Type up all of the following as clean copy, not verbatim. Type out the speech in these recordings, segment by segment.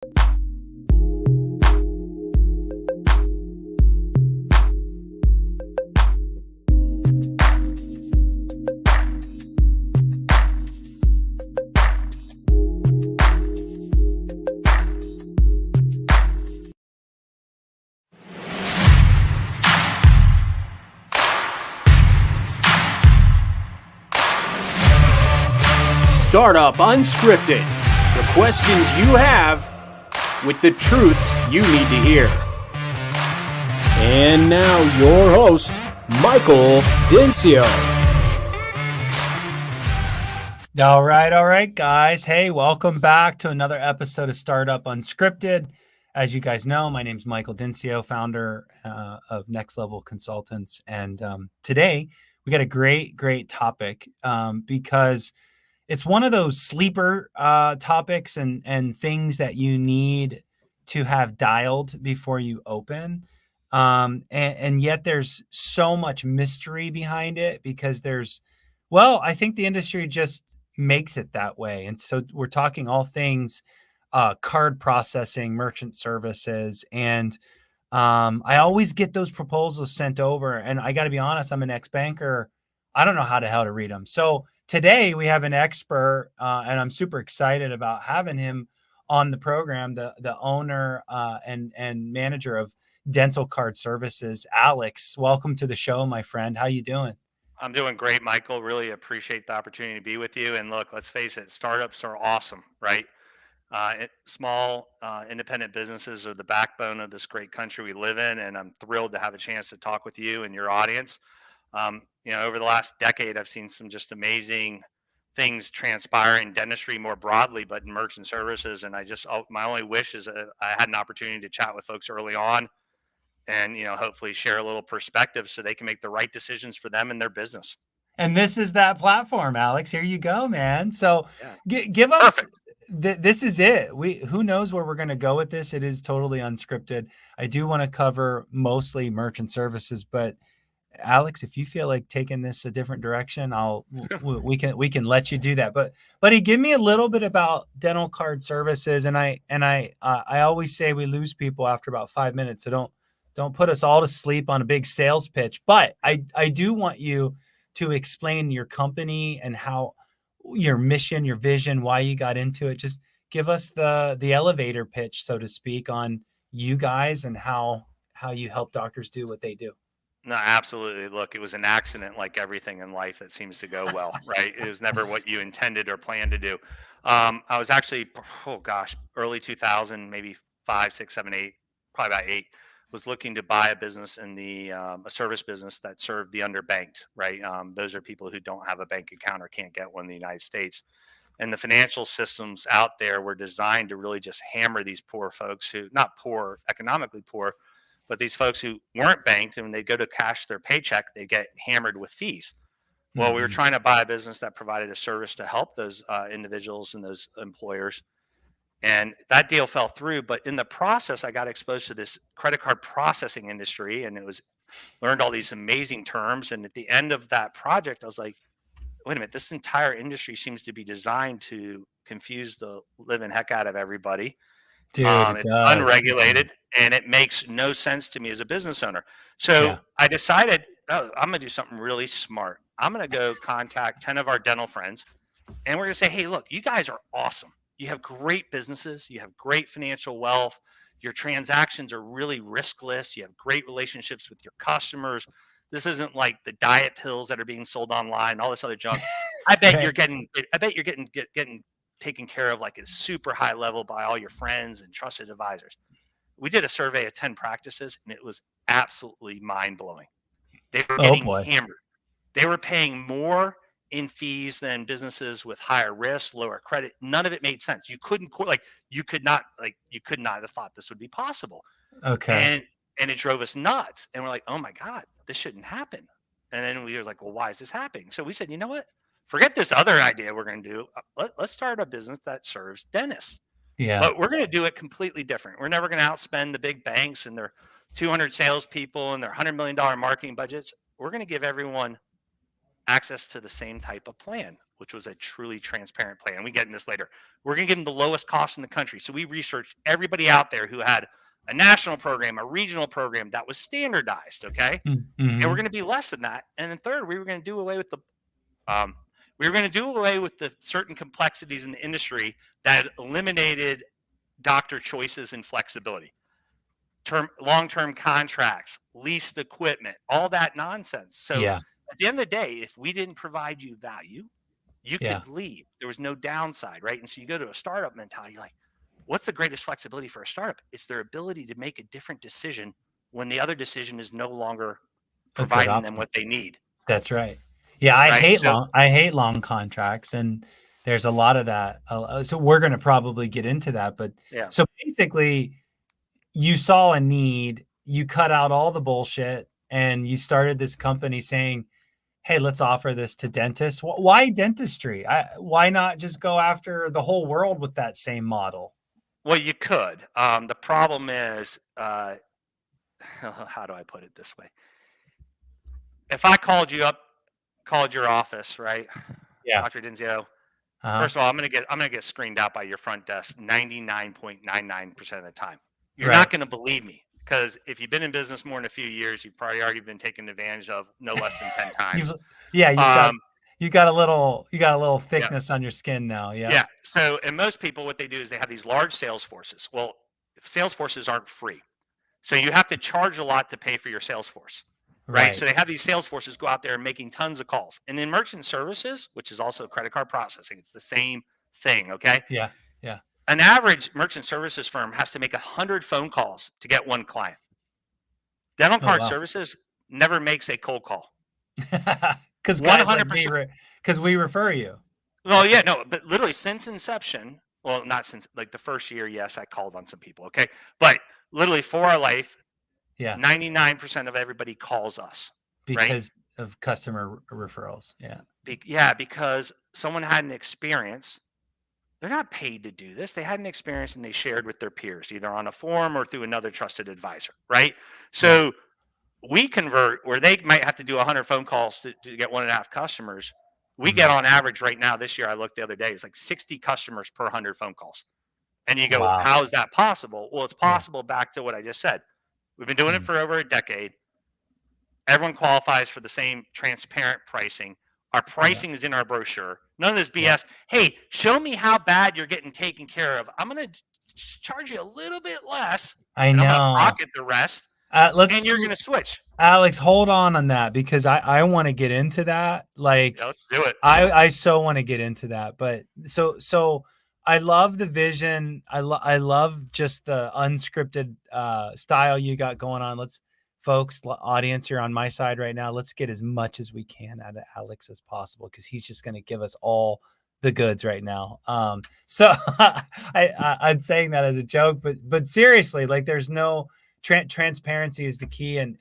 Startup Unscripted, the questions you have with the truths you need to hear. And now your host, Michael Dincio. All right, guys. Hey, welcome back to another episode of Startup Unscripted. As you guys know, my name is Michael Dincio, founder of Next Level Consultants. And today we got a great topic because it's one of those sleeper topics and things that you need to have dialed before you open. And yet there's so much mystery behind it because I think the industry just makes it that way. And so we're talking all things card processing, merchant services. And I always get those proposals sent over. And I got to be honest, I'm an ex-banker. I don't know how the hell to read them. So today we have an expert, and I'm super excited about having him on the program, the owner and manager of Dental Card Services, Alex. Welcome to the show, my friend. How you doing? I'm doing great, Michael. Really appreciate the opportunity to be with you. And look, let's face it, startups are awesome, right? Small independent businesses are the backbone of this great country we live in. And I'm thrilled to have a chance to talk with you and your audience. Over the last decade, I've seen some just amazing things transpire in dentistry more broadly, but in merchant services. And my only wish is that I had an opportunity to chat with folks early on and, hopefully share a little perspective so they can make the right decisions for them and their business. And this is that platform, Alex. Here you go, man. So give us, this is it. Who knows where we're going to go with this? It is totally unscripted. I do want to cover mostly merchant services, but Alex, if you feel like taking this a different direction, we can let you do that. But give me a little bit about dental card services. And I always say we lose people after about 5 minutes. So don't put us all to sleep on a big sales pitch. But I do want you to explain your company and how your mission, your vision, why you got into it. Just give us the elevator pitch, so to speak, on you guys and how you help doctors do what they do. No, absolutely. Look, it was an accident like everything in life that seems to go well, right? It was never what you intended or planned to do. I was actually, early 2000, maybe 5, 6, 7, 8, probably about 8, was looking to buy a business in a service business that served the underbanked, right? Those are people who don't have a bank account or can't get one in the United States. And the financial systems out there were designed to really just hammer these poor folks who, not poor, economically poor, but these folks who weren't banked, and when they go to cash their paycheck, they get hammered with fees. Well, we were trying to buy a business that provided a service to help those individuals and those employers. And that deal fell through. But in the process, I got exposed to this credit card processing industry, and learned all these amazing terms. And at the end of that project, I was like, wait a minute, this entire industry seems to be designed to confuse the living heck out of everybody. Dude, it's unregulated, and it makes no sense to me as a business owner. So I decided, I'm going to do something really smart. I'm going to go contact 10 of our dental friends, and we're going to say, hey, look, you guys are awesome. You have great businesses. You have great financial wealth. Your transactions are really riskless. You have great relationships with your customers. This isn't like the diet pills that are being sold online, all this other junk. I bet you're getting taken care of like at a super high level by all your friends and trusted advisors. We did a survey of 10 practices, and it was absolutely mind-blowing. They were getting hammered. They were paying more in fees than businesses with higher risk, lower credit. None of it made sense. You could not have thought this would be possible. Okay. And it drove us nuts. And we're like, oh my God, this shouldn't happen. And then we were like, well, why is this happening? So we said, you know what? Forget this other idea we're going to do. Let's start a business that serves dentists. Yeah. But we're going to do it completely different. We're never going to outspend the big banks and their 200 salespeople and their $100 million marketing budgets. We're going to give everyone access to the same type of plan. which was a truly transparent plan. We get in this later. We're going to give them the lowest cost in the country. So we researched everybody out there who had a national program, a regional program that was standardized. Okay. Mm-hmm. And we're going to be less than that. And then third, we were going to do away with the certain complexities in the industry that eliminated doctor choices and flexibility. Long-term contracts, leased equipment, all that nonsense. So at the end of the day, if we didn't provide you value, you could leave. There was no downside, right? And so you go to a startup mentality, like, what's the greatest flexibility for a startup? It's their ability to make a different decision when the other decision is no longer providing them what they need. That's right. Yeah, I hate long contracts, and there's a lot of that. So we're going to probably get into that, but so basically, you saw a need, you cut out all the bullshit, and you started this company saying, hey, let's offer this to dentists. Why dentistry? Why not just go after the whole world with that same model? Well, you could. The problem is, how do I put it this way? If I called your office, right? Yeah. Dr. Denzio. First of all, I'm gonna get screened out by your front desk 99.99% of the time. You're not going to believe me, because if you've been in business more than a few years, you've probably already been taken advantage of no less than 10 times. You got a little thickness on your skin now. Yeah. So, and most people, what they do is they have these large sales forces. Well, sales forces aren't free, so you have to charge a lot to pay for your sales force, right? So they have these sales forces go out there and making tons of calls. And in merchant services, which is also credit card processing, it's the same thing. Okay. Yeah. An average merchant services firm has to make 100 phone calls to get one client. Dental card services never makes a cold call. Because we refer you. Well, yeah, no, but literally since inception, well, not since like the first year, yes, I called on some people, okay? But literally for our life, 99% of everybody calls us. Because of customer referrals. Because someone had an experience. They're not paid to do this. They had an experience and they shared with their peers, either on a forum or through another trusted advisor, right? So we convert where they might have to do 100 phone calls to get 1.5 customers. We get on average right now, this year, I looked the other day, it's like 60 customers per 100 phone calls. And you go, how is that possible? Well, it's possible back to what I just said. We've been doing it for over a decade. Everyone qualifies for the same transparent pricing. Our pricing is in our brochure. None of this BS. Hey, show me how bad you're getting taken care of. I'm going to charge you a little bit less. I know. I'm going to pocket the rest. And you're going to switch. Alex, hold on that, because I want to get into that. Like, let's do it. I so want to get into that. But so I love the vision. I love just the unscripted style you got going on. Folks, audience, you're on my side right now. Let's get as much as we can out of Alex as possible, because he's just going to give us all the goods right now. So I'm saying that as a joke, but seriously, like, there's no transparency is the key, and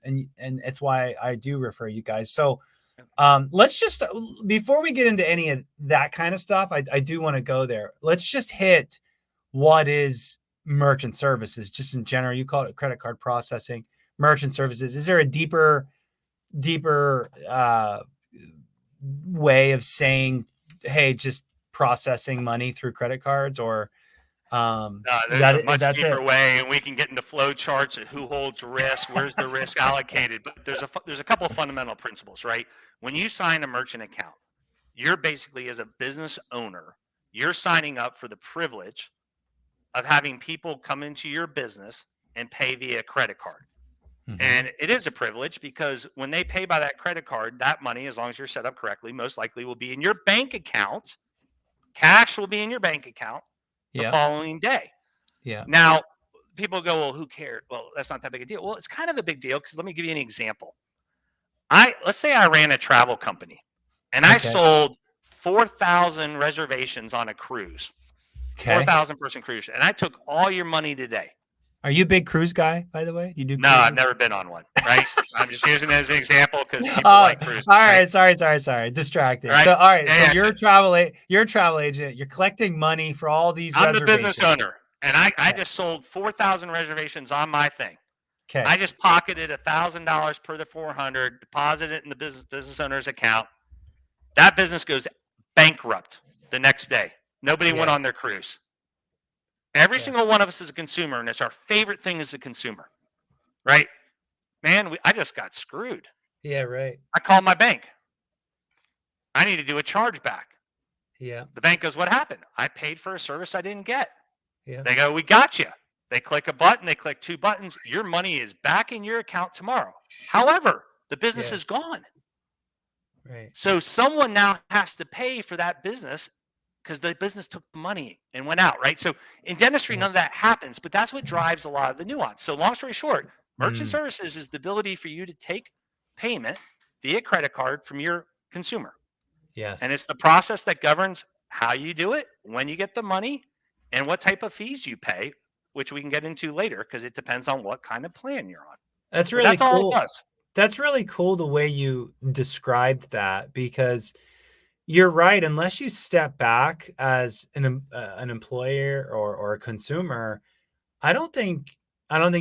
it's why I do refer you guys. So let's just, before we get into any of that kind of stuff, I do want to go there. Let's just hit what is merchant services, just in general. You call it credit card processing. Merchant services, is there a deeper way of saying, hey, just processing money through credit cards? Or no, there's a much deeper way, and we can get into flow charts of who holds risk, where's the risk allocated. But there's a couple of fundamental principles, right? When you sign a merchant account, you're basically, as a business owner, you're signing up for the privilege of having people come into your business and pay via credit card. And it is a privilege, because when they pay by that credit card, that money, as long as you're set up correctly, most likely will be in your bank account. Cash will be in your bank account the following day. Now, people go, well, who cares? Well, that's not that big a deal. Well, it's kind of a big deal, because let me give you an example. Let's say I ran a travel company and I sold 4,000 reservations on a cruise, 4,000 person cruise, and I took all your money today. Are you a big cruise guy, by the way? You do? No, I've never been on one. Right? I'm just using it as an example because people like cruising. All right, sorry, distracted. Right? So, all right, so you're a travel agent. You're collecting money for all these. I'm the business owner, and I just sold 4,000 reservations on my thing. Okay. I just pocketed $1,000 per the 400, deposited it in the business owner's account. That business goes bankrupt the next day. Nobody went Yeah. on their cruise. Every Yeah. single one of us is a consumer, and it's our favorite thing as a consumer, right? Man, I just got screwed. Yeah, right. I called my bank. I need to do a chargeback. Yeah. The bank goes, what happened? I paid for a service I didn't get. Yeah. They go, we got you. They click a button. They click 2 buttons. Your money is back in your account tomorrow. However, the business is gone. Right. So someone now has to pay for that business because the business took the money and went out, right? So in dentistry, none of that happens, but that's what drives a lot of the nuance. So long story short, merchant services is the ability for you to take payment via credit card from your consumer. Yes. And it's the process that governs how you do it, when you get the money, and what type of fees you pay, which we can get into later because it depends on what kind of plan you're on. That's But really that's all cool. it does. That's really cool the way you described that, because you're right. Unless you step back as an employer or a consumer, I don't think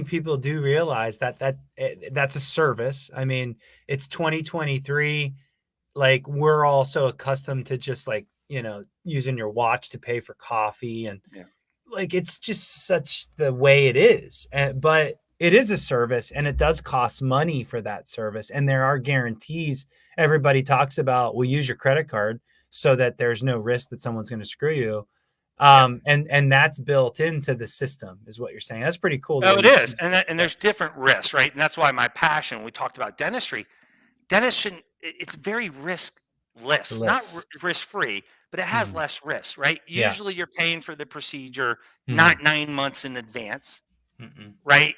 people do realize that that's a service. I mean, it's 2023. Like, we're all so accustomed to just, like, using your watch to pay for coffee, and Yeah. like, it's just such the way it is. But it is a service, and it does cost money for that service. And there are guarantees. Everybody talks about, we'll use your credit card so that there's no risk that someone's going to screw you. And that's built into the system, is what you're saying. That's pretty cool. Oh, it is. And there's different risks, right? And that's why my passion, we talked about dentistry. Dentists shouldn't, it's very riskless, not risk-free, but it has less risk, right? Yeah. Usually you're paying for the procedure Mhm. not 9 months in advance, right?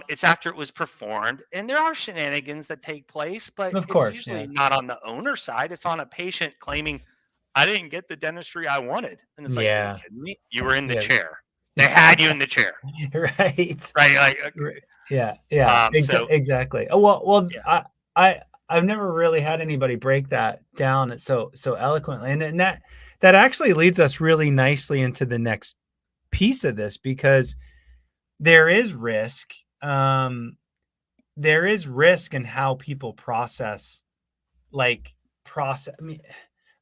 It's after it was performed, and there are shenanigans that take place, but Of it's course, usually yeah. not on the owner side. It's on a patient claiming, I didn't get the dentistry I wanted. And it's like, are Yeah. you kidding me? You were in the Yeah. chair. They had you in the chair, Right. right? Like, Yeah. Yeah. so Exactly. Oh, well, yeah. I've never really had anybody break that down so eloquently. And that actually leads us really nicely into the next piece of this, because there is risk. There is risk in how people process, I mean,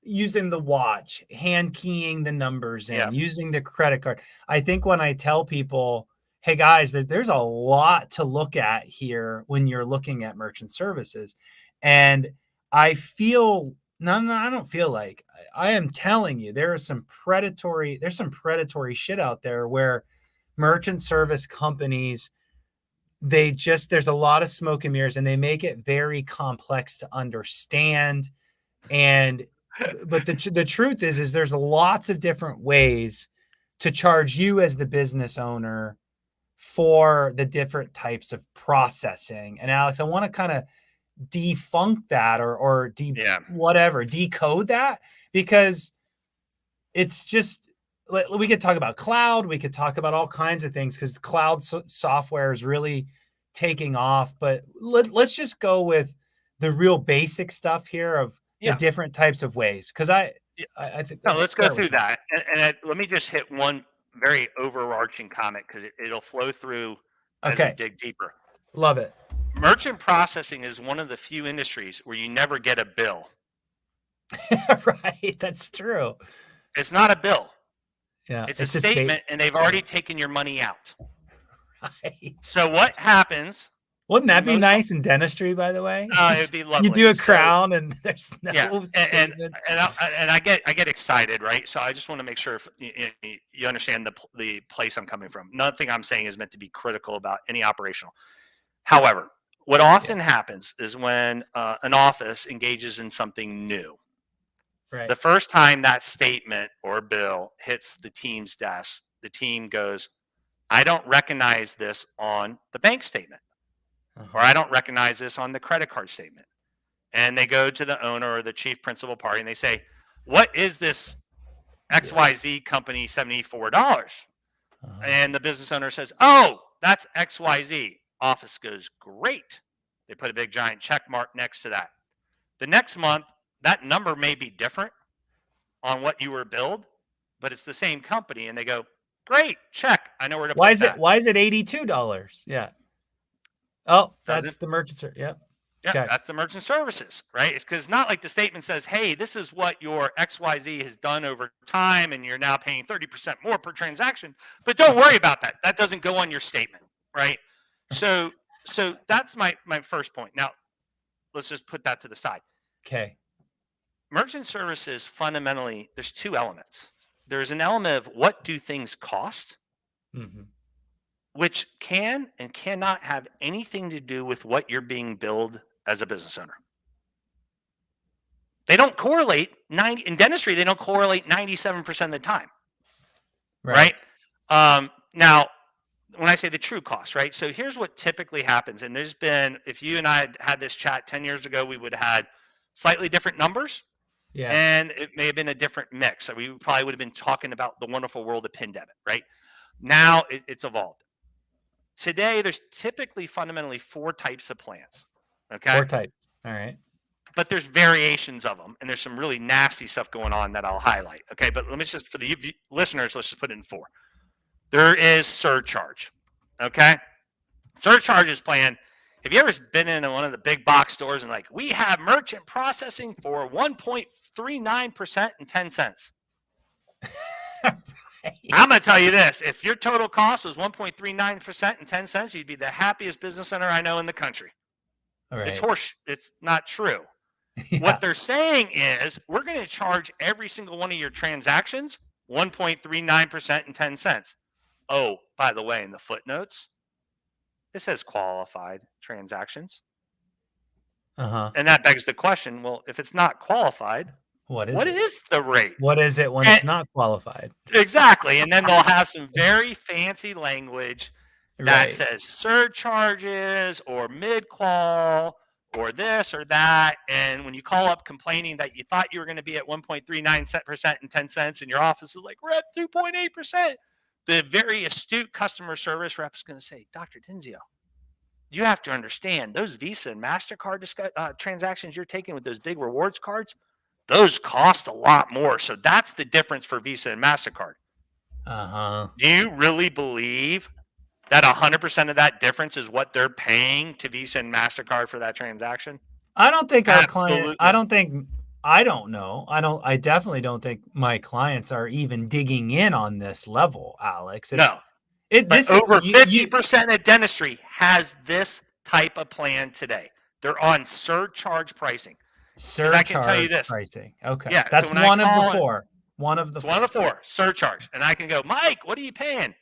using the watch, hand keying the numbers in, Yeah. using the credit card. I think when I tell people, hey guys, there's a lot to look at here when you're looking at merchant services. And I feel, no, I don't feel like, I am telling you, there's some predatory shit out there where merchant service companies, there's a lot of smoke and mirrors, and they make it very complex to understand. And but the truth is there's lots of different ways to charge you as the business owner for the different types of processing. And Alex, I want to kind of defunct that or decode that, because it's just, we could talk about cloud, we could talk about all kinds of things, because cloud software is really taking off. But let's just go with the real basic stuff here of the different types of ways, because I think. No, let's go through that. And let me just hit one very overarching comment, because it'll flow through as we dig deeper. Love it. Merchant processing is one of the few industries where you never get a bill. Right, that's true. It's not a bill. Yeah, it's a statement, and they've already taken your money out. Right. So what happens? Wouldn't that be nice in dentistry, by the way? It would be lovely. You do a crown, and there's no statement. And I get excited, right? So I just want to make sure you understand the place I'm coming from. Nothing I'm saying is meant to be critical about any operational. However, what often happens is when an office engages in something new, right, the first time that statement or bill hits the team's desk, the team goes, I don't recognize this on the bank statement, or I don't recognize this on the credit card statement. And they go to the owner or the chief principal party and they say, what is this XYZ company $74? And the business owner says, oh, that's XYZ. Office goes, great. They put a big giant check mark next to that. The next month, that number may be different on what you were billed, but it's the same company. And they go, great, check. I know where to put that. Why is it $82? Yeah. Oh, that's the merchant. Yep. Yeah, Okay. that's the merchant services, right? It's because it's not like the statement says, hey, this is what your XYZ has done over time, and you're now paying 30% more per transaction. But don't worry about that. That doesn't go on your statement, right? So that's my first point. Now, let's just put that to the side. Okay. Merchant services, fundamentally, there's two elements. There's an element of what do things cost, Mm-hmm. which can and cannot have anything to do with what you're being billed as a business owner. They don't correlate in dentistry. They don't correlate 97% of the time, right? Now, when I say the true cost, right? So here's what typically happens. And there's been, if you and I had this chat 10 years ago, we would have had slightly different numbers. Yeah. And it may have been a different mix. So we probably would have been talking about the wonderful world of PIN debit, right? Now it's evolved. Today, there's typically fundamentally 4 types of plans. Okay. 4 types. All right. But there's variations of them, and there's some really nasty stuff going on that I'll highlight. Okay. But let me just, for the listeners, let's just put it in 4. There is surcharge. Okay. Surcharges plan. Have you ever been in one of the big box stores and like, we have merchant processing for 1.39% and 10 cents? I'm going to tell you this. If your total cost was 1.39% and 10 cents, you'd be the happiest business owner I know in the country. All right. It's horse. It's not true. Yeah. What they're saying is we're going to charge every single one of your transactions 1.39% and 10 cents. Oh, by the way, in the footnotes, it says qualified transactions. Uh-huh. And that begs the question, well, if it's not qualified, what is the rate? What is it when it's not qualified? Exactly. And then they'll have some very fancy language that says surcharges or mid-qual or this or that. And when you call up complaining that you thought you were going to be at 1.39% and 10 cents and your office is like, we're at 2.8%, the very astute customer service rep is going to say, Dr. Dinzio, you have to understand those Visa and MasterCard transactions you're taking with those big rewards cards, those cost a lot more. So that's the difference for Visa and MasterCard. Uh-huh. Do you really believe that 100% of that difference is what they're paying to Visa and MasterCard for that transaction? I don't think our client, Absolutely. I don't know. I definitely don't think my clients are even digging in on this level, Alex. No. This over 50% of dentistry has this type of plan today. They're on surcharge pricing. Surcharge I can tell you this. pricing. Okay. Yeah, That's so one of the 4. One of the 4. Surcharge. And I can go, Mike, what are you paying?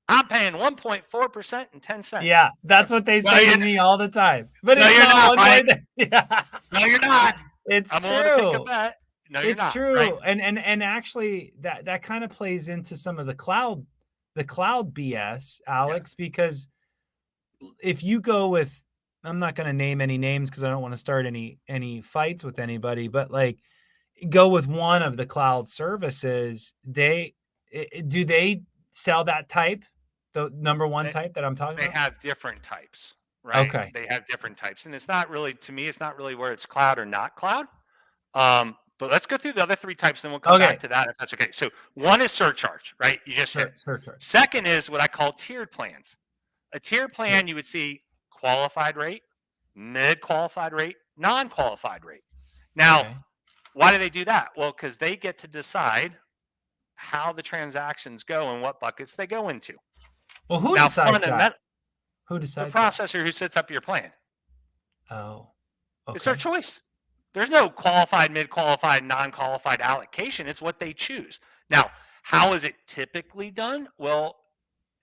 I'm paying 1.4% and 10 cents. Yeah, that's what they say to me all the time. But no, it's you're not, Mike. Yeah. No, you're not. It's I'm true. willing to take a bet. No, you're it's not. true. Right? And actually that kind of plays into some of the cloud BS, Alex, because if you go with, I'm not going to name any names because I don't want to start any fights with anybody, but like go with one of the cloud services, do they sell that type, the number one type that I'm talking about? They have different types, right? Okay. They have different types. And it's not really, to me, it's not really where it's cloud or not cloud. But let's go through the other 3 types, and we'll come back to that if that's okay. So one is surcharge, right? You just hit surcharge. Second is what I call tiered plans. A tiered plan, you would see qualified rate, mid-qualified rate, non-qualified rate. Now, why do they do that? Well, because they get to decide how the transactions go and what buckets they go into. Well, who decides that? Who decides the processor who sets up your plan. Oh, okay. It's their choice. There's no qualified, mid-qualified, non-qualified allocation. It's what they choose. Now, how is it typically done? Well,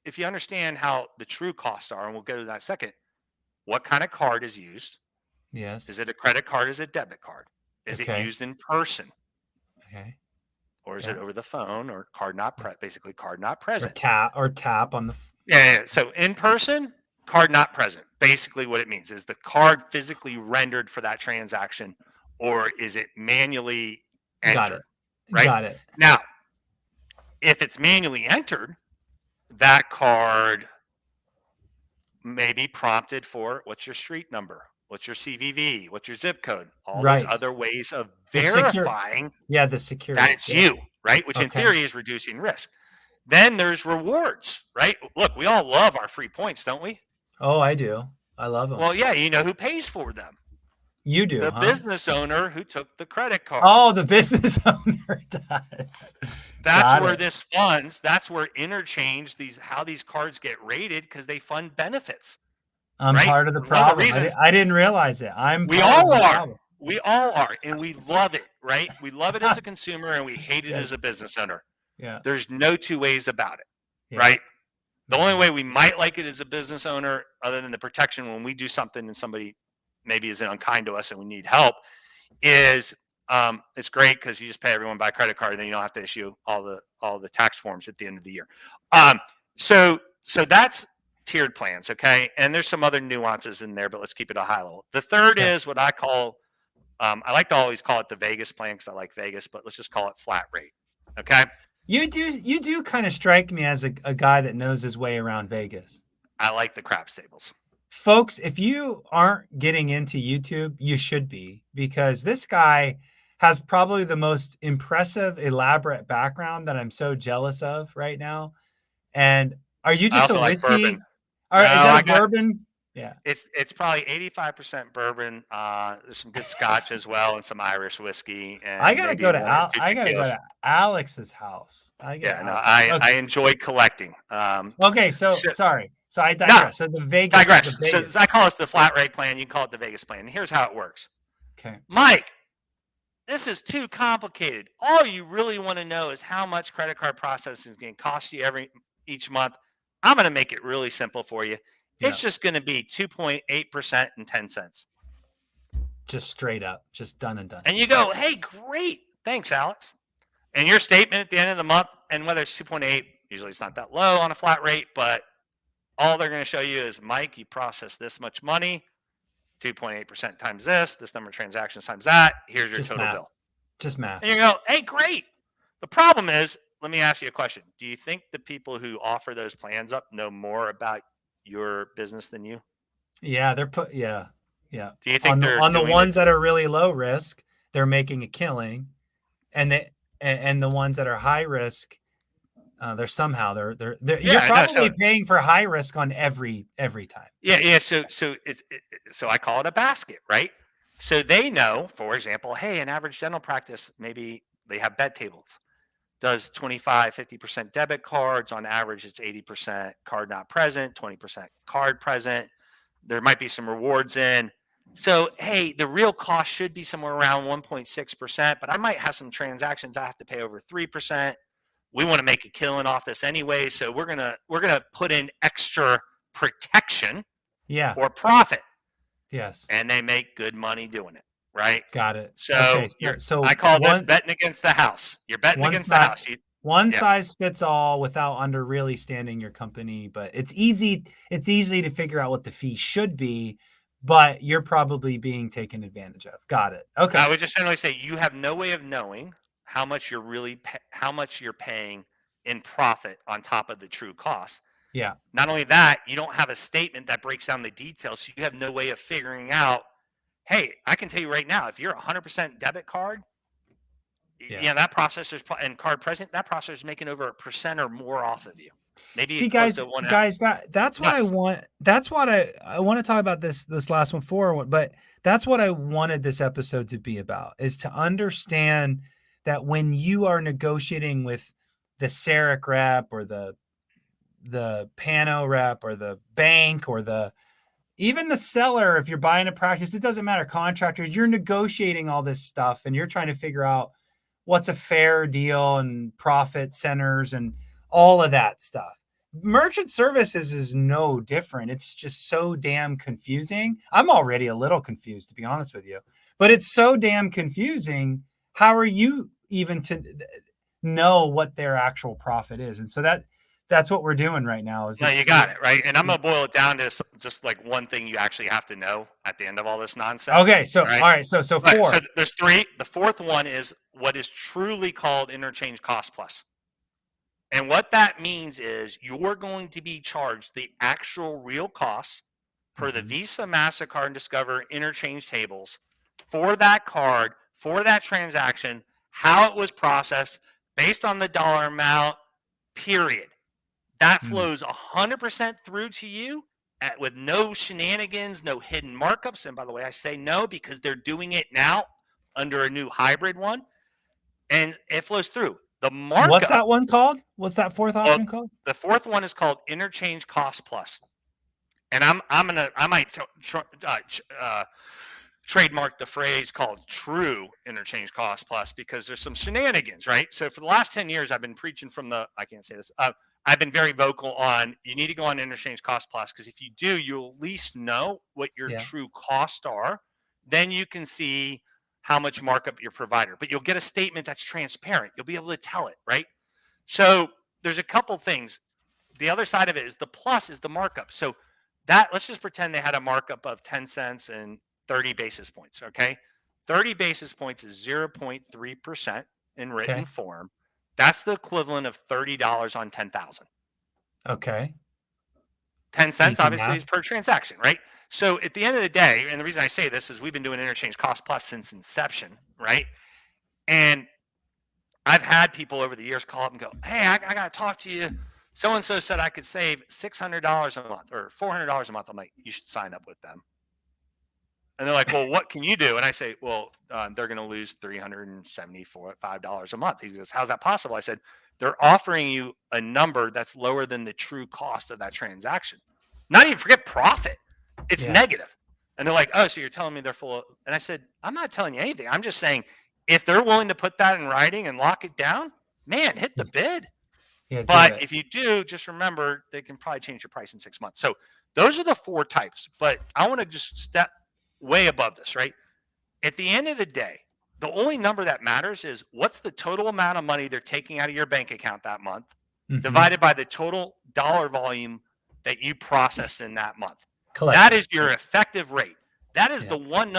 if you understand how the true costs are, and we'll go to that in a second, what kind of card is used? Yes. Is it a credit card? Is it a debit card? Is it used in person? Okay. Or is it over the phone or basically card not present? Or tap on the. Yeah. So in person, card not present. Basically what it means is the card physically rendered for that transaction, or is it manually entered? Got it. Right? Got it. Now, if it's manually entered, that card may be prompted for what's your street number, what's your CVV, what's your zip code, all those other ways of verifying the security that it's you, right? Which in theory is reducing risk. Then there's rewards, right? Look, we all love our free points, don't we? Oh, I do. I love them. Well, yeah, you know who pays for them? You do, The huh? business owner who took the credit card. Oh, the business owner does. That's Got where it. this funds. That's where interchange how these cards get rated because they fund benefits, I'm right? part of the One of the problem. reasons I didn't realize it. I'm we part of all the are. problem. We all are, and we love it, right? We love it as a consumer, and we hate it as Yes. a business owner. Yeah. There's no two ways about it, Yeah. right? The only Mhm. way we might like it as a business owner, other than the protection when we do something and somebody maybe is unkind to us and we need help, is it's great because you just pay everyone by credit card and then you don't have to issue all the tax forms at the end of the year. So that's tiered plans, okay? And there's some other nuances in there, but let's keep it a high level. The third Sure. is what I call I like to always call it the Vegas plan because I like Vegas, but let's just call it flat rate. Okay. You do kind of strike me as a guy that knows his way around Vegas. I like the crap stables. Folks, if you aren't getting into YouTube, you should be, because this guy has probably the most impressive, elaborate background that I'm so jealous of right now. And are you I just a also like bourbon. whiskey? No, Is that I a got bourbon? Yeah. it's probably 85% bourbon. There's some good scotch as well and some Irish whiskey and I gotta maybe go to one or two I gotta go tequilas. to Alex's house. I get Yeah, no, Alex's house. I enjoy collecting. Okay, so So, sorry. So I no, digress. So the digress. Vegas. So I call this the flat rate plan. You call it the Vegas plan. And here's how it works. Okay. Mike, this is too complicated. All you really want to know is how much credit card processing is going to cost you each month. I'm going to make it really simple for you. It's just going to be 2.8% and 10 cents. Just straight up, just done and done. And you go, hey, great. Thanks, Alex. And your statement at the end of the month, and whether it's 2.8, usually it's not that low on a flat rate, but all they're going to show you is, Mike, you processed this much money, 2.8% times this number of transactions times that. Here's your Just total math. bill. Just math. And you go, hey, great. The problem is, let me ask you a question. Do you think the people who offer those plans up know more about your business than you? Yeah, yeah. Do you think they're on the doing ones it? that are really low risk, they're making a killing, and the ones that are high risk, they're you're probably paying for high risk on every time. Yeah. So I call it a basket, right? So they know, for example, hey, an average dental practice, maybe they have bed tables, does 25, 50% debit cards. On average, it's 80% card not present, 20% card present. There might be some rewards in. So, hey, the real cost should be somewhere around 1.6%, but I might have some transactions I have to pay over 3%. We want to make a killing off this anyway, so we're gonna put in extra protection, or profit. Yes, and they make good money doing it, right? Got it. So, Okay, so I call this betting against the house. You're betting against the house. One size fits all without under really standing your company, but it's easy to figure out what the fee should be, but you're probably being taken advantage of. Got it. Okay. I would just generally say you have no way of knowing how much you're paying in profit on top of the true cost. Yeah. Not only that, you don't have a statement that breaks down the details, so you have no way of figuring out, hey, I can tell you right now, if you're 100% debit card, that processor's and card present, that processor is making over 1% or more off of you. Maybe see, guys, that's what I want. That's what I want to talk about this last one for, but that's what I wanted this episode to be about, is to understand that when you are negotiating with the CEREC rep or the Pano rep or the bank or even the seller, if you're buying a practice, it doesn't matter, contractors, you're negotiating all this stuff and you're trying to figure out what's a fair deal and profit centers and all of that stuff. Merchant services is no different. It's just so damn confusing. I'm already a little confused, to be honest with you, but it's so damn confusing. How are you even to know what their actual profit is? And so that's what we're doing right now. No, you got it, right? And I'm going to boil it down to just like one thing you actually have to know at the end of all this nonsense. Okay, so, all right, so four. So there's three. The fourth one is what is truly called interchange cost plus. And what that means is you're going to be charged the actual real costs per the Visa, MasterCard, and Discover interchange tables for that card, for that transaction, how it was processed, based on the dollar amount, period. That flows 100% through to you with no shenanigans, no hidden markups. And by the way, I say no because they're doing it now under a new hybrid one, and it flows through. The markup. What's that one called? What's that fourth option called? The fourth one is called interchange cost plus, and I might trademark the phrase called true interchange cost plus because there's some shenanigans, right? So for the last 10 years, I've been preaching I can't say this. I've been very vocal on you need to go on interchange cost plus because if you do, you'll at least know what your true costs are. Then you can see how much markup your provider, but you'll get a statement that's transparent. You'll be able to tell it, right? So there's a couple things. The other side of it is the plus is the markup. So let's just pretend they had a markup of 10 cents and 30 basis points. Okay. 30 basis points is 0.3% in written form. That's the equivalent of $30 on 10,000. Okay. 10 cents obviously is per transaction, right? So at the end of the day, and the reason I say this is we've been doing interchange cost plus since inception, right? And I've had people over the years call up and go, hey, I got to talk to you. So-and-so said I could save $600 a month or $400 a month. I'm like, you should sign up with them. And they're like, well, what can you do? And I say, well, they're going to lose $375 a month. He goes, how's that possible? I said, they're offering you a number that's lower than the true cost of that transaction. Not even forget profit. It's negative. And they're like, oh, so you're telling me they're full of, and I said, I'm not telling you anything. I'm just saying, if they're willing to put that in writing and lock it down, man, hit the bid. Yeah, but if you do, just remember, they can probably change your price in 6 months. So those are the 4 types. But I want to just step way above this, right? At the end of the day, the only number that matters is what's the total amount of money they're taking out of your bank account that month divided by the total dollar volume that you processed in that month. That is your effective rate. That is the one,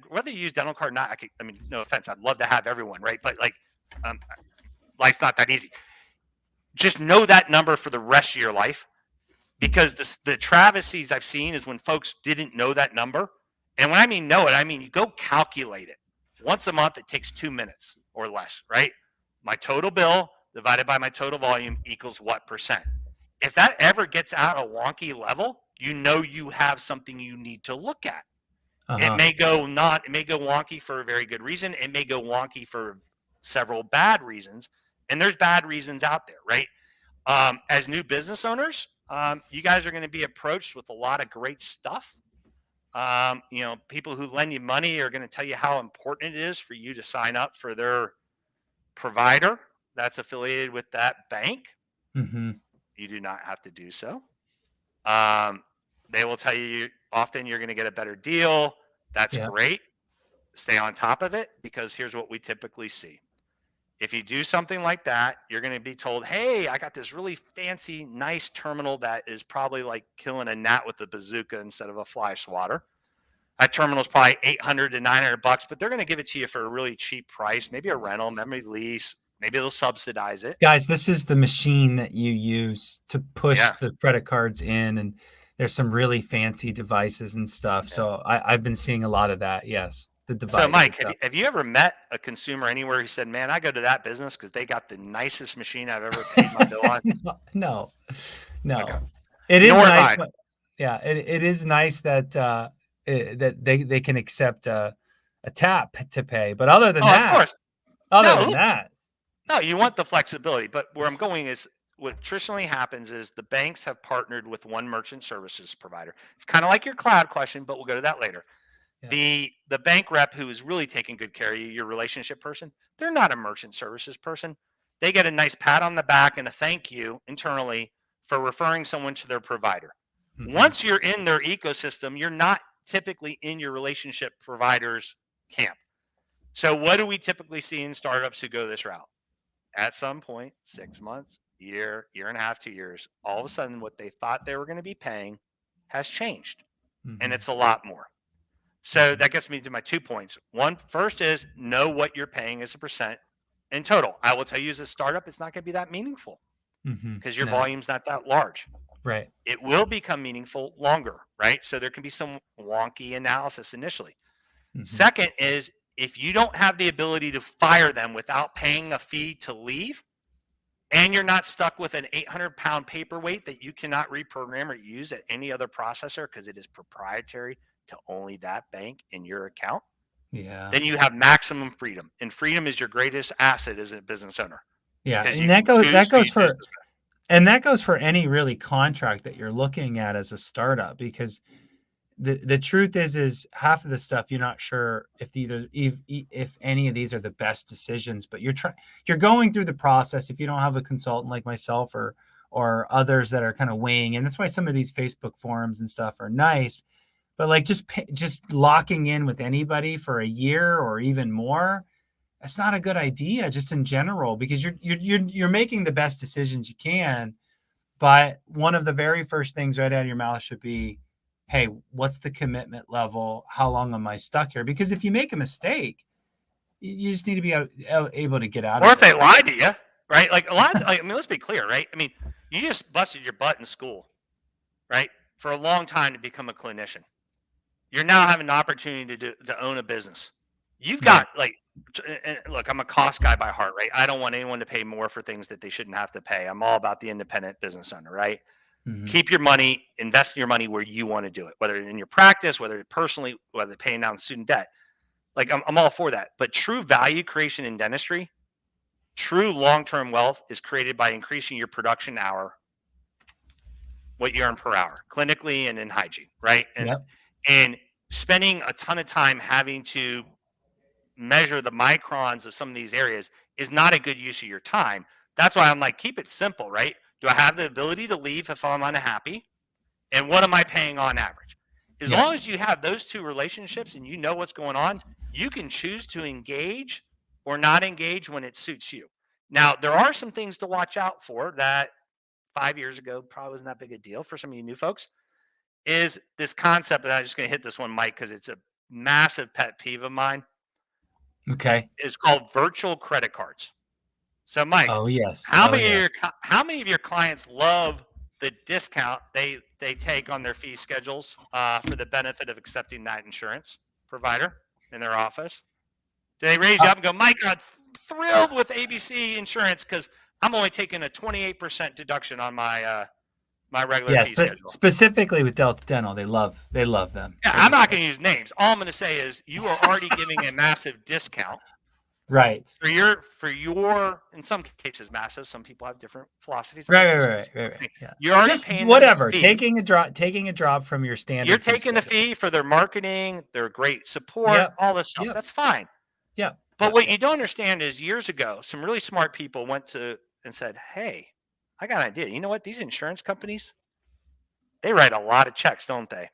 whether you use dental card or not, I mean, no offense, I'd love to have everyone, right? But life's not that easy. Just know that number for the rest of your life, because the travesties I've seen is when folks didn't know that number. And when I mean know it, I mean you go calculate it. Once a month, it takes 2 minutes or less, right? My total bill divided by my total volume equals what percent. If that ever gets out a wonky level, you know you have something you need to look at. It may go wonky for a very good reason. It may go wonky for several bad reasons. And there's bad reasons out there, right? As new business owners, you guys are going to be approached with a lot of great stuff. People who lend you money are going to tell you how important it is for you to sign up for their provider that's affiliated with that bank. Mm-hmm. You do not have to do so. They will tell you often you're going to get a better deal. That's great. Stay on top of it, because here's what we typically see. If you do something like that, you're going to be told, hey, I got this really fancy, nice terminal that is probably like killing a gnat with a bazooka instead of a fly swatter. That terminal is probably $800 to $900, but they're going to give it to you for a really cheap price, maybe a rental, memory lease. Maybe they'll subsidize it. Guys, this is the machine that you use to push the credit cards in, and there's some really fancy devices and stuff. Yeah. So I've been seeing a lot of that. Yes. The device. So Mike, have you ever met a consumer anywhere who said, man, I go to that business because they got the nicest machine I've ever paid my bill on? No. Okay. It is nice. It is nice that that they can accept a tap to pay. But other than that, of course. No, you want the flexibility. But where I'm going is, what traditionally happens is the banks have partnered with one merchant services provider. It's kind of like your cloud question, but we'll go to that later. Yeah. The bank rep who is really taking good care of you, your relationship person, they're not a merchant services person. They get a nice pat on the back and a thank you internally for referring someone to their provider. Mm-hmm. Once you're in their ecosystem, you're not typically in your relationship provider's camp. So what do we typically see in startups who go this route? At some point, 6 months, year and a half, 2 years, all of a sudden what they thought they were going to be paying has changed. Mm-hmm. And it's a lot more. So that gets me to my 2 points. First is know what you're paying as a percent in total. I will tell you, as a startup, it's not going to be that meaningful because your volume's not that large. Right. It will become meaningful longer, right? So there can be some wonky analysis initially. Mm-hmm. Second is, if you don't have the ability to fire them without paying a fee to leave, and you're not stuck with an 800-pound paperweight that you cannot reprogram or use at any other processor because it is proprietary to only that bank in your account, then you have maximum freedom. And freedom is your greatest asset as a business owner. Yeah, Because and you that can goes choose that to goes use for business. and that goes for any really contract that you're looking at as a startup, because the truth is half of the stuff you're not sure if any of these are the best decisions, but you're going through the process. If you don't have a consultant like myself or others that are kind of weighing in, that's why some of these Facebook forums and stuff are nice. But like just locking in with anybody for a year or even more, that's not a good idea just in general, because you're making the best decisions you can. But one of the very first things right out of your mouth should be, hey, what's the commitment level? How long am I stuck here? Because if you make a mistake, you just need to be able to get out Or of if they it. lie to you, right? Like a lot of, like, I mean, let's be clear, right? I mean, you just busted your butt in school, right? For a long time to become a clinician. You're now having the opportunity to own a business. You've got and look, I'm a cost guy by heart, right? I don't want anyone to pay more for things that they shouldn't have to pay. I'm all about the independent business owner, right? Mhm. Keep your money, invest your money where you want to do it, whether in your practice, whether personally, whether paying down student debt. Like I'm all for that. But true value creation in dentistry, true long-term wealth is created by increasing your production hour, what you earn per hour, clinically and in hygiene, right? And spending a ton of time having to measure the microns of some of these areas is not a good use of your time. That's why I'm like, keep it simple, right? Do I have the ability to leave if I'm unhappy? And what am I paying on average? As long as you have those two relationships and you know what's going on, you can choose to engage or not engage when it suits you. Now, there are some things to watch out for that 5 years ago probably wasn't that big a deal for some of you new folks, is this concept, and I'm just going to hit this one, Mike, because it's a massive pet peeve of mine. Okay. It's called virtual credit cards. So, Mike, Oh yes. how many of your clients love the discount they take on their fee schedules for the benefit of accepting that insurance provider in their office? Do they raise you up and go, Mike, I'm thrilled with ABC Insurance because I'm only taking a 28% deduction on my my regular fee schedule? Specifically with Delta Dental, they love them. Yeah, I'm not going to use names. All I'm going to say is you are already giving a massive discount. Right. For your, in some cases, massive. Some people have different philosophies. Right. Yeah. You're already just paying whatever. them Taking a drop from your standard. You're taking the fee for their marketing, their great support, all this stuff. That's fine. Yeah. But what you don't understand is years ago, some really smart people went to and said, "Hey, I got an idea. You know what? These insurance companies, they write a lot of checks, don't they?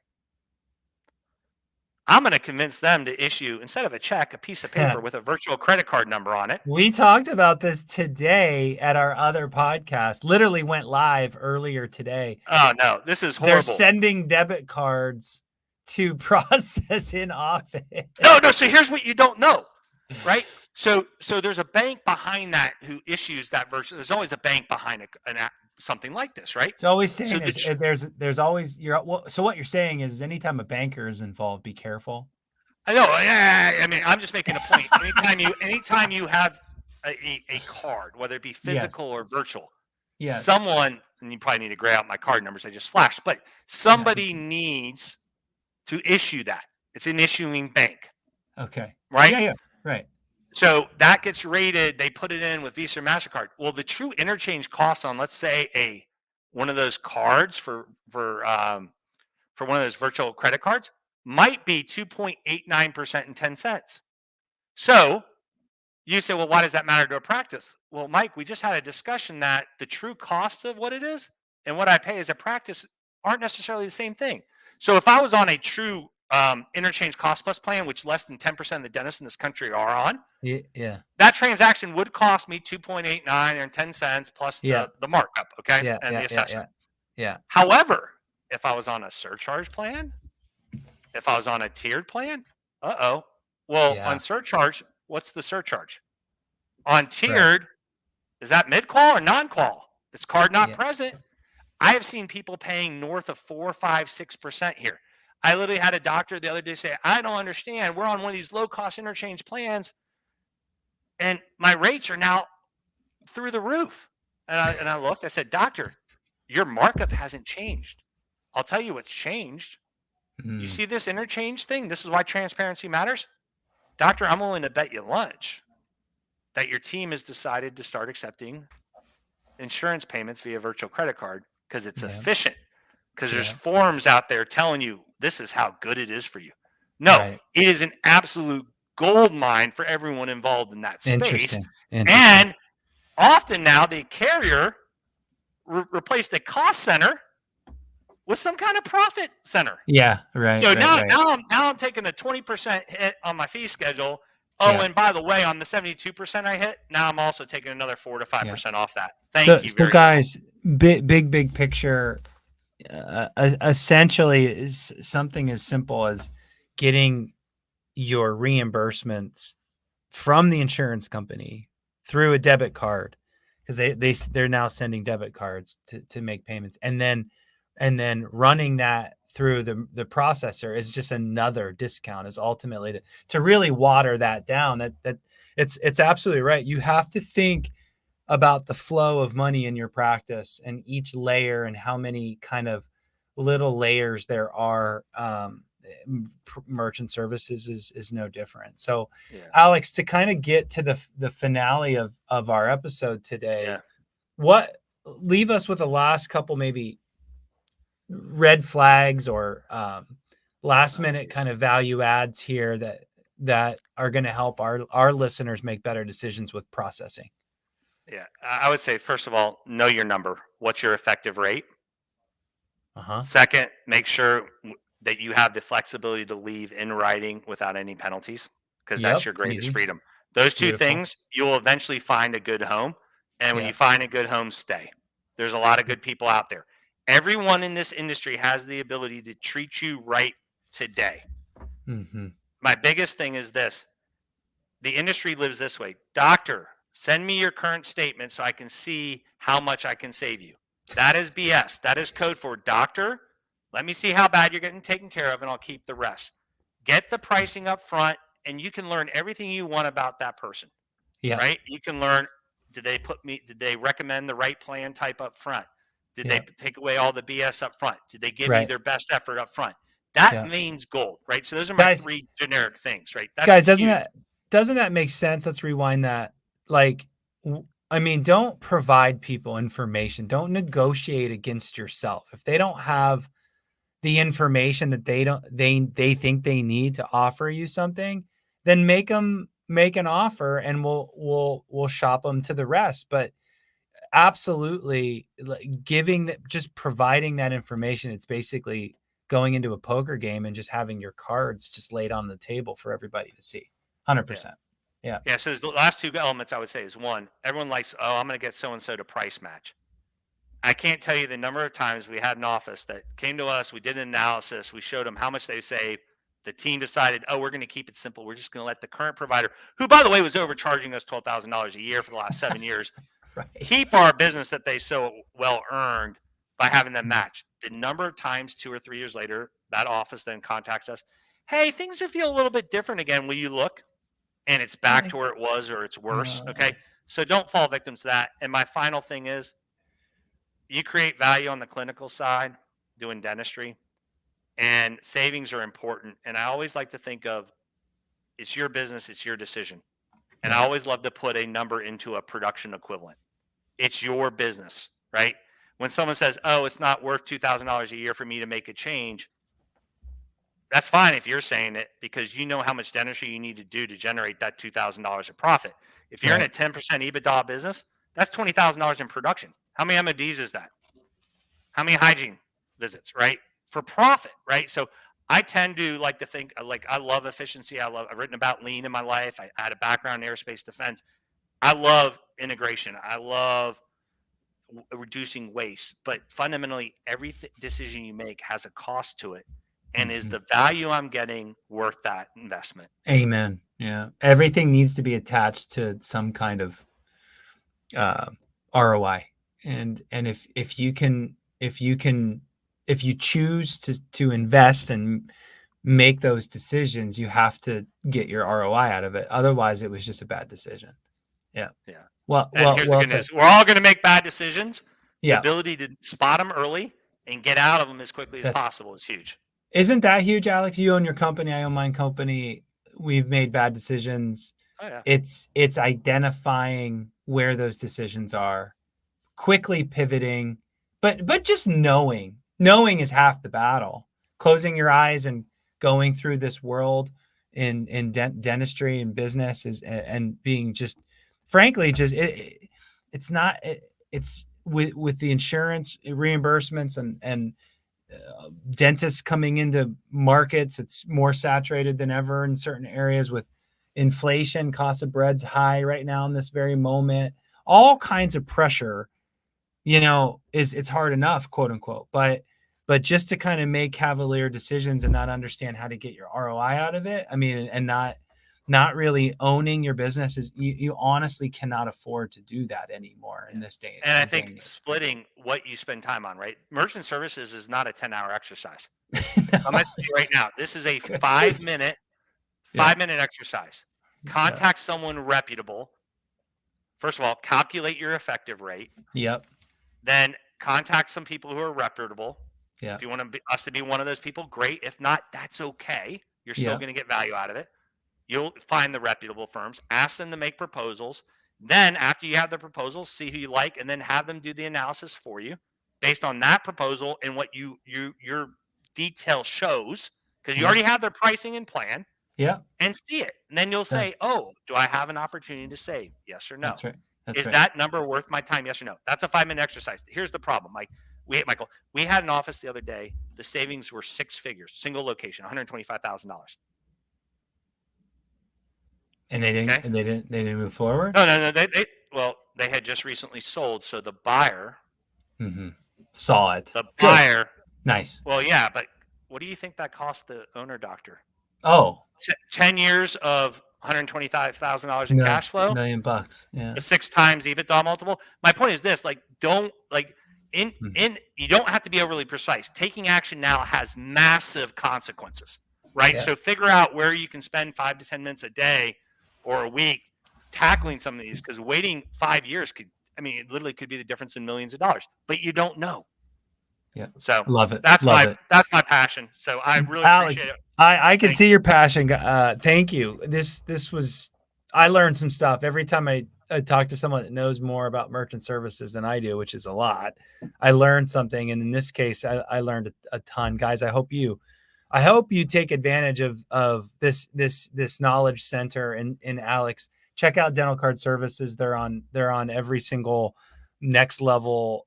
I'm going to convince them to issue, instead of a check, a piece of paper with a virtual credit card number on it." We talked about this today at our other podcast. Literally went live earlier today. Oh, no. This is horrible. They're sending debit cards to process in office. No. So here's what you don't know, right? So there's a bank behind that who issues that virtual. There's always a bank behind something like this, right? So always saying there's always so what you're saying is anytime a banker is involved, be careful. I know. I mean, I'm just making a point. Anytime you have a card, whether it be physical or virtual, someone, and you probably need to gray out my card numbers I just flashed, but somebody needs to issue that. It's an issuing bank. Okay. Right? Yeah. Right. So that gets rated. They put it in with Visa or MasterCard. Well, the true interchange cost on, let's say, one of those cards for one of those virtual credit cards might be 2.89% and 10 cents. So you say, well, why does that matter to a practice? Well, Mike, we just had a discussion that the true cost of what it is and what I pay as a practice aren't necessarily the same thing. So if I was on a true interchange cost plus plan, which less than 10% of the dentists in this country are on, that transaction would cost me 2.89 or 10 cents plus the markup, okay, and the assessment. Yeah. However, if I was on a surcharge plan, if I was on a tiered plan, on surcharge, what's the surcharge? On tiered, is that mid-qual or non-qual? It's card not present. I have seen people paying north of 4, 5, 6% here. I literally had a doctor the other day say, I don't understand. We're on one of these low-cost interchange plans, and my rates are now through the roof. And I looked, I said, doctor, your markup hasn't changed. I'll tell you what's changed. You see this interchange thing? This is why transparency matters. Doctor, I'm willing to bet you lunch that your team has decided to start accepting insurance payments via virtual credit card because it's efficient, because there's forms out there telling you this is how good it is for you. No, it is an absolute gold mine for everyone involved in that space. And often now the carrier replaced the cost center with some kind of profit center. Yeah, right. So right, now I'm taking a 20% hit on my fee schedule. Oh, and by the way, on the 72% I hit, now I'm also taking another 4 to 5% off that. Thank you. So guys, big picture. Essentially, is something as simple as getting your reimbursements from the insurance company through a debit card, because they're now sending debit cards to make payments, and then running that through the processor is just another discount, is ultimately to really water that down. That it's absolutely right. You have to think about the flow of money in your practice and each layer and how many kind of little layers there are. Merchant services is no different. So Alex, to kind of get to the finale of our episode today, what leave us with the last couple maybe red flags or last minute kind of value adds here that are going to help our listeners make better decisions with processing. Yeah, I would say, first of all, know your number. What's your effective rate? Second, make sure that you have the flexibility to leave in writing without any penalties, because that's your greatest freedom. Those two things, you'll eventually find a good home. And when you find a good home, stay. There's a lot of good people out there. Everyone in this industry has the ability to treat you right today. My biggest thing is this. The industry lives this way. Doctor, send me your current statement so I can see how much I can save you. That is BS. That is code for doctor. Let me see how bad you're getting taken care of, and I'll keep the rest. Get the pricing up front, and you can learn everything you want about that person. Right? You can learn, did they recommend the right plan type up front? Did they take away all the BS up front? Did they give me their best effort up front? That means gold, right? So those are my three generic things, right? That's doesn't that make sense? Let's rewind that. Like, I mean, don't provide people information. Don't negotiate against yourself. If they don't have the information that they think they need to offer you something, then make an offer, and we'll shop them to the rest. But absolutely, just providing that information, it's basically going into a poker game and just having your cards just laid on the table for everybody to see. 100%. Yeah. So the last two elements I would say is, one, everyone likes, I'm going to get so-and-so to price match. I can't tell you the number of times we had an office that came to us, we did an analysis, we showed them how much they saved. The team decided, we're going to keep it simple. We're just going to let the current provider, who, by the way, was overcharging us $12,000 a year for the last 7 years, keep our business that they so well earned by having them match. The number of times 2 or 3 years later, that office then contacts us, hey, things are feel a little bit different again. Will you look? And it's back to where it was, or it's worse. Okay. So don't fall victim to that. And my final thing is, you create value on the clinical side doing dentistry, and savings are important. And I always like to think of, it's your business, it's your decision. And I always love to put a number into a production equivalent. It's your business, right? When someone says, it's not worth $2,000 a year for me to make a change, that's fine if you're saying it, because you know how much dentistry you need to do to generate that $2,000 of profit. If you're in a 10% EBITDA business, that's $20,000 in production. How many MODs is that? How many hygiene visits, right? For profit, right? So I tend to like to think, like, I love efficiency. I've written about lean in my life. I had a background in aerospace defense. I love integration. I love reducing waste. But fundamentally, every decision you make has a cost to it. And is the value I'm getting worth that investment? Amen. Yeah. Everything needs to be attached to some kind of ROI. And if you choose to invest and make those decisions, you have to get your ROI out of it. Otherwise, it was just a bad decision. Yeah. Yeah. And here's the good said. news: we're all going to make bad decisions. The Yeah. ability to spot them early and get out of them as quickly as That's- possible is huge. Isn't that huge, Alex? You own your company, I own my company. We've made bad decisions. Oh, yeah. It's identifying where those decisions are, quickly pivoting, but just knowing is half the battle. Closing your eyes and going through this world in dentistry and business and being just, frankly, just it's not it's with the insurance reimbursements and dentists coming into markets, it's more saturated than ever in certain areas with inflation. Cost of bread's high right now in this very moment. All kinds of pressure, it's hard enough, quote unquote, but just to kind of make cavalier decisions and not understand how to get your ROI out of it. I mean, and not really owning your business is you honestly cannot afford to do that anymore in this day. And I think splitting what you spend time on, right? Merchant services is not a 10-hour exercise. No. I'm going to tell you right now, this is a 5-minute exercise. Contact someone reputable. First of all, calculate your effective rate. Yep. Then contact some people who are reputable. Yeah. If you want us to be one of those people, great. If not, that's okay. You're still going to get value out of it. You'll find the reputable firms, ask them to make proposals. Then after you have the proposals, see who you like, and then have them do the analysis for you based on that proposal and what your detail shows, because you already have their pricing and plan. Yeah. And see it. And then you'll say, oh, do I have an opportunity to save? Yes or no. That's right. Is that number worth my time? Yes or no. That's a 5-minute exercise. Here's the problem, Michael. We had an office the other day. The savings were 6 figures, single location, $125,000. And they didn't. Okay? And they didn't move forward. No. They had just recently sold, so the buyer saw it. The buyer. Nice. Well, yeah, but what do you think that cost the owner doctor? Oh, 10 years of $125,000 in cash flow, $1 million. Yeah. a 6 times EBITDA multiple. My point is this: you don't have to be overly precise. Taking action now has massive consequences, right? Yeah. So figure out where you can spend 5 to 10 minutes a day or a week tackling some of these, because waiting 5 years it literally could be the difference in millions of dollars, but you don't know. Yeah. So love it. That's my passion. So I really Alex, appreciate it. I can see your passion. Thank you. This was, I learned some stuff every time I talk to someone that knows more about merchant services than I do, which is a lot. I learned something. And in this case, I learned a ton. Guys, I hope you take advantage of this knowledge center in Alex. Check out Dental Card Services. They're on every single next level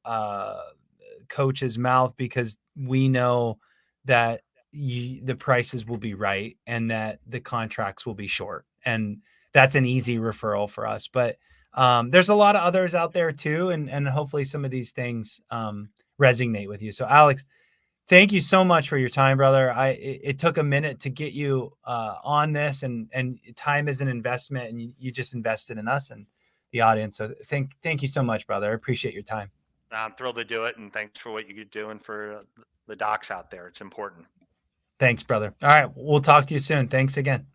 coach's mouth, because we know that the prices will be right and that the contracts will be short, and that's an easy referral for us. But there's a lot of others out there too, and hopefully some of these things resonate with you. So Alex, thank you so much for your time, brother. It took a minute to get you on this, and time is an investment, and you just invested in us and the audience. So thank you so much, brother. I appreciate your time. I'm thrilled to do it, and thanks for what you're doing for the docs out there. It's important. Thanks, brother. All right, we'll talk to you soon. Thanks again.